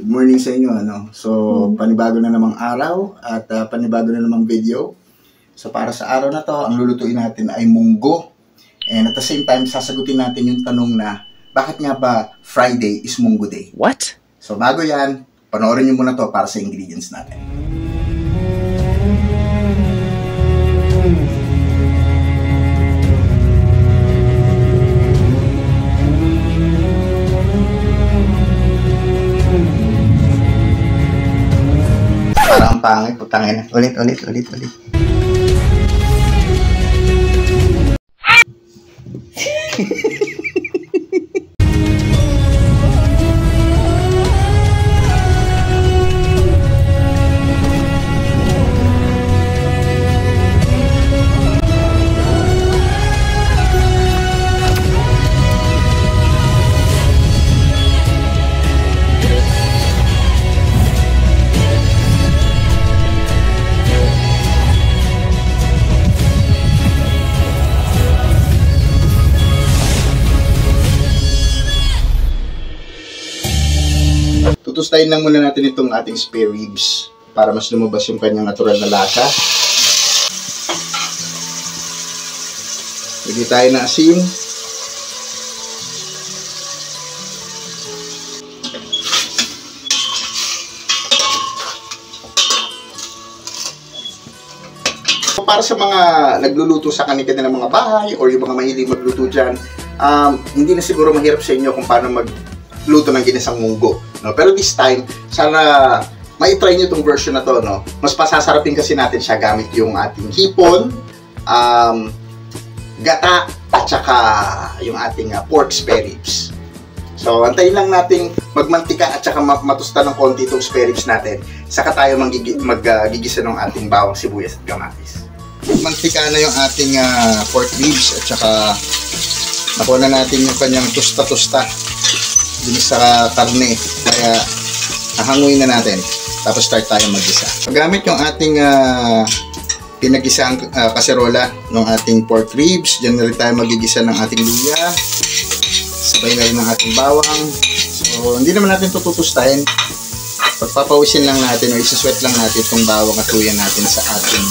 Good morning sa inyo, ano? So, panibago na namang araw at panibago na namang video. So, para sa araw na to, ang lulutuin natin ay munggo. And at the same time, sasagutin natin yung tanong na, bakit nga ba Friday is Munggo Day? What? So, bago yan, panoorin nyo muna to para sa ingredients natin. Parang pangit, putangin na. Ulit. Tutustahin lang muna natin itong ating spare ribs para mas lumabas yung kanyang natural na lasa. Lagyan tayo ng asin. Para sa mga nagluluto sa kanilang mga bahay or yung mga mahilig magluto dyan, hindi na siguro mahirap sa inyo kung paano magluto ng ginisang munggo. No? Pero this time, sana mai-try nyo itong version na to. No? Mas pasasarapin kasi natin siya gamit yung ating hipon, gata, at saka yung ating pork spare ribs. So, antayin lang natin magmantika at saka matusta ng konti itong spare ribs natin. Saka tayo magigisa ng ating bawang sibuyas at kamatis. Mantika na yung ating pork ribs at saka nakuha na natin yung kanyang tusta-tusta din sa karne, kaya hahanguin na natin tapos start tayo mag-gisa. Gamit yung ating pinagisang kaserola ng ating pork ribs, dyan na rin tayo magigisa ng ating luya, sabay na rin ng ating bawang. So hindi naman natin tututustahin, pagpapawisin lang natin o isaswet lang natin itong bawang at luya natin sa ating.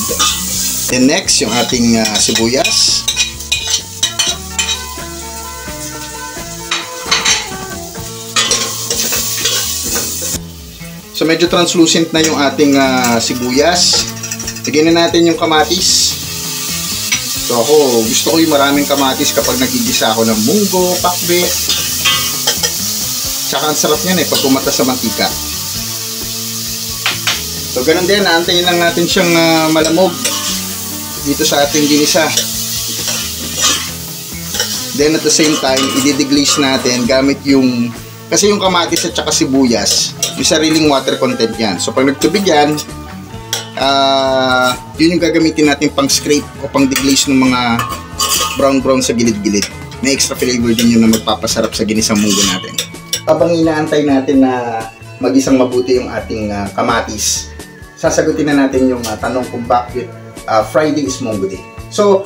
Then next yung ating sibuyas. So medyo translucent na yung ating sibuyas. Lagyan na natin yung kamatis. So ako, gusto ko yung maraming kamatis kapag nagigisa ako ng munggo, pakbe. Tsaka ang sarap niyan pag kumata sa mantika. So ganun din, naantayin lang natin siyang malamog dito sa ating ginisa. Then at the same time, i-deglaze natin gamit yung, kasi yung kamatis at saka sibuyas, yung sariling water content yan. So pag nagtubig yan, yun yung gagamitin natin pang scrape o pang deglaze ng mga brown sa gilid-gilid. May extra flavor din yun na magpapasarap sa ginisang munggo natin. Habang inaantay natin na magisang mabuti yung ating kamatis, sasagutin na natin yung tanong kung bakit Friday is Munggo Day. So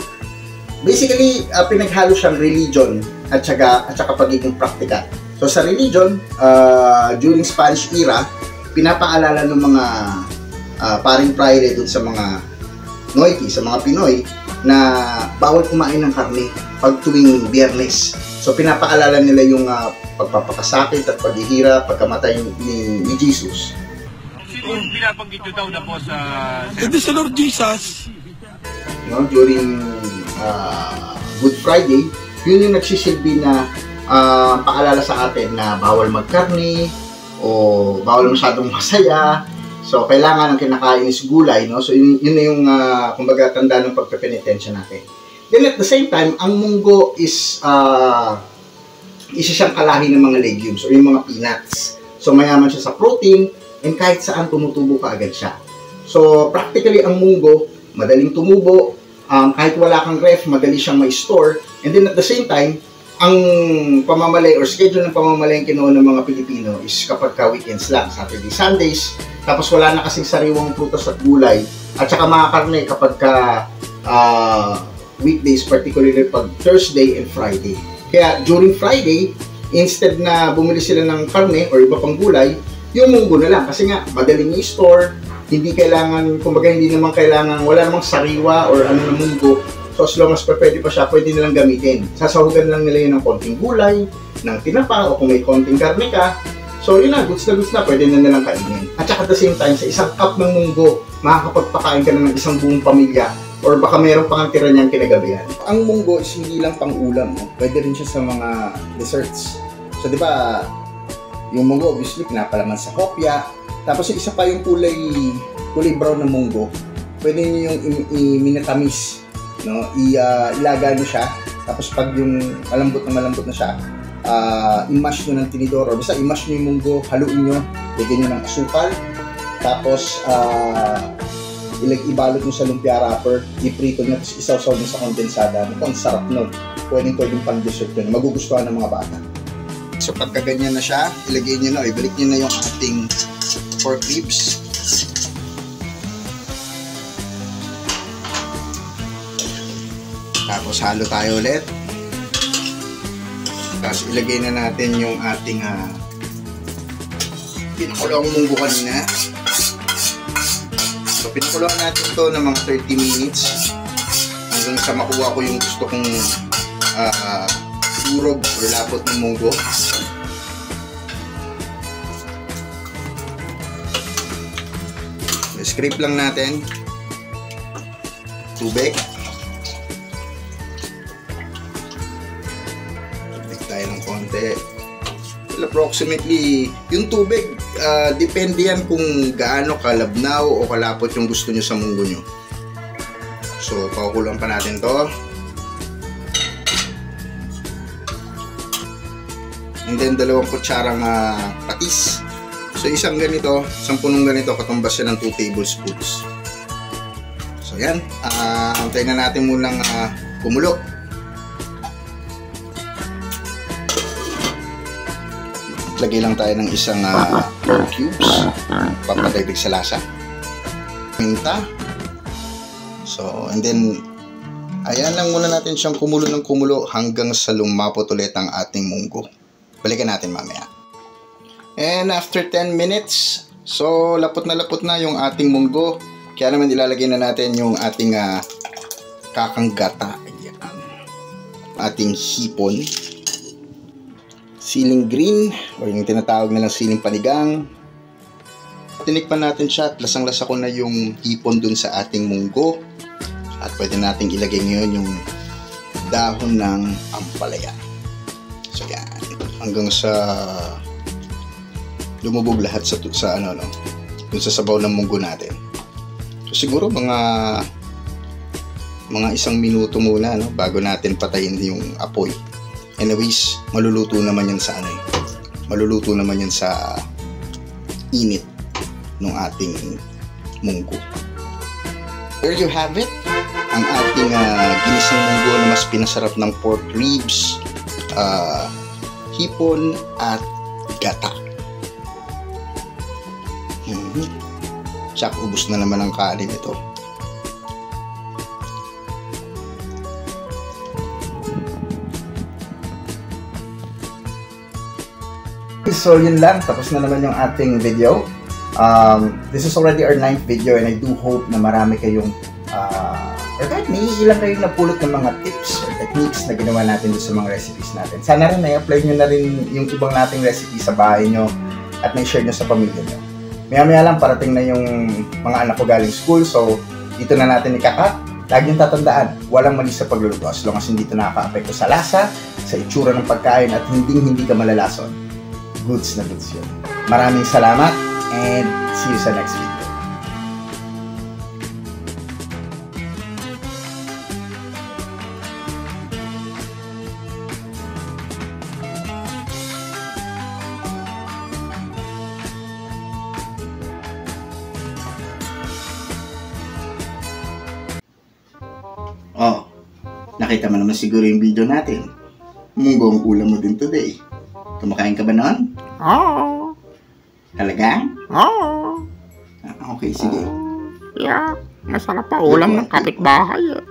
basically, pinaghalo siyang religion at saka pagiging practical. So sa religion, during Spanish era, pinapaalala ng mga paring praile dun sa mga Noiti, sa mga Pinoy, na bawal kumain ng karne pag tuwing Biyernes. So pinapaalala nila yung pagpapakasakit at paghihirap, pagkamatay ni Jesus. Sino pinapanggit nyo daw na po sa... Ito sa Lord Jesus. No, during Good Friday, yun yung nagsisilbi na paalala sa atin na bawal magkarne o bawal masyadong masaya. So, kailangan ang kinakain is gulay, no? So, yun na yung, kumbaga, tanda ng pagpepenitensya natin. Then, at the same time, ang munggo is isa siyang kalahi ng mga legumes o yung mga peanuts. So, mayaman siya sa protein and kahit saan tumutubo ka agad siya. So, practically, ang munggo, madaling tumubo. Kahit wala kang ref, madali siyang ma-store. And then, at the same time, ang pamamalay or schedule ng pamamalay ang kinuha ng mga Pilipino is kapag ka-weekends lang, Saturday, Sundays, tapos wala na kasing sariwang prutas at gulay, at saka mga karne kapag ka weekdays, particularly pag Thursday and Friday. Kaya during Friday, instead na bumili sila ng karne or iba pang gulay, yung munggo na lang. Kasi nga, madaling i-store, hindi kailangan, kumbaga hindi naman kailangan, wala namang sariwa or ano na munggo. So as long as pwede pa siya, pwede nilang gamitin. Sasahugan lang nila yun ng konting gulay, ng tinapa, o kung may konting karne ka. So yun na, goods na, pwede na nilang kainin. At saka at the same time, sa isang cup ng munggo, makakapagpakain ka na ng isang buong pamilya. Or baka mayroon pang tira niyang kinagabihan. Ang munggo is hindi lang pang ulam. Pwede rin siya sa mga desserts. So di ba, yung munggo obviously pinapalaman sa hopya. Tapos yung isa pa yung kulay brown na munggo. Pwede niyo yung minatamis, no? Ilagay niyo siya. Tapos pag yung malambot na siya, i-mash nyo ng tinidor, o basta i-mash nyo yung munggo, haluin nyo, lagyan nyo ng asukal, tapos ibalot nyo sa lumpia wrapper, iprito nyo, tapos isawsaw nyo sa kondensada. Ito ang sarap nun. Pwedeng pang dessert yun. Magugustuhan ng mga bata. So pagka ganyan na siya, ilagay nyo na, ibalik nyo na yung ating pork ribs. Tapos halo tayo ulit. Tapos ilagay na natin yung ating pinakulong munggo kanina. So pinakulong natin to ng mga 30 minutes hanggang sa makuha ko yung gusto kong durog or lapot ng munggo. Scrape lang natin. Tubig. Tayo ng konti. Well, approximately yung tubig, depende yan kung gaano kalabnaw o kalapot yung gusto nyo sa munggo nyo. So pakukulang pa natin to, and then 2 kutsarang patis. So isang punong ganito, katumbas siya ng 2 tablespoons. So yan, antayin na natin munang kumulo. Lagay lang tayo ng isang pork cubes, papadagdag sa lasa. Minta. So, and then ayan lang muna natin siyang kumulo ng kumulo hanggang sa lumapot ulit ang ating munggo. Balikan natin mamaya. And after 10 minutes, so lapot na yung ating munggo. Kaya naman ilalagay na natin yung ating kakanggata. Ayan. Ating hipon. Siling green, o yung tinatawag nilang siling panigang. Tinikman natin siya at lasang-lasa ko na yung hipon dun sa ating munggo. At pwede natin ilagay ngayon yung dahon ng ampalaya. So yan, hanggang sa lumubog lahat sa dun sa sabaw ng munggo natin. So siguro mga 1 minuto muna, no, bago natin patayin yung apoy. Anyways, maluluto naman yan sa maluluto naman yan sa init ng ating munggo. There you have it, ang ating ginisang munggo na mas pinasarap ng pork ribs, hipon at gata. Tsak, ubos na naman ang kanin ito. So yun lang, tapos na naman yung ating video. This is already our 9th video, and I do hope na marami kayong or kahit may ilang kayong napulot ng mga tips or techniques na ginawa natin sa mga recipes natin. Sana rin na-apply nyo na rin yung ibang nating recipes sa bahay nyo at na-share nyo sa pamilya nyo. Maya-maya lang parating na yung mga anak ko galing school, so dito na natin ikakat. Lagi niyong tatandaan, walang mali sa pagluluto as long as hindi ito nakaka-apekto sa lasa, sa itsura ng pagkain, at hindi ka malalason. Goods na goods yun. Maraming salamat and see you sa next video. Oh, nakita mo naman siguro yung video natin. Munggo ang ulam mo din today. Kumakain ka ba noon? Oo. Talaga? Oo. Okay, sige. Yeah, masarap pa ulam ng kapitbahay eh.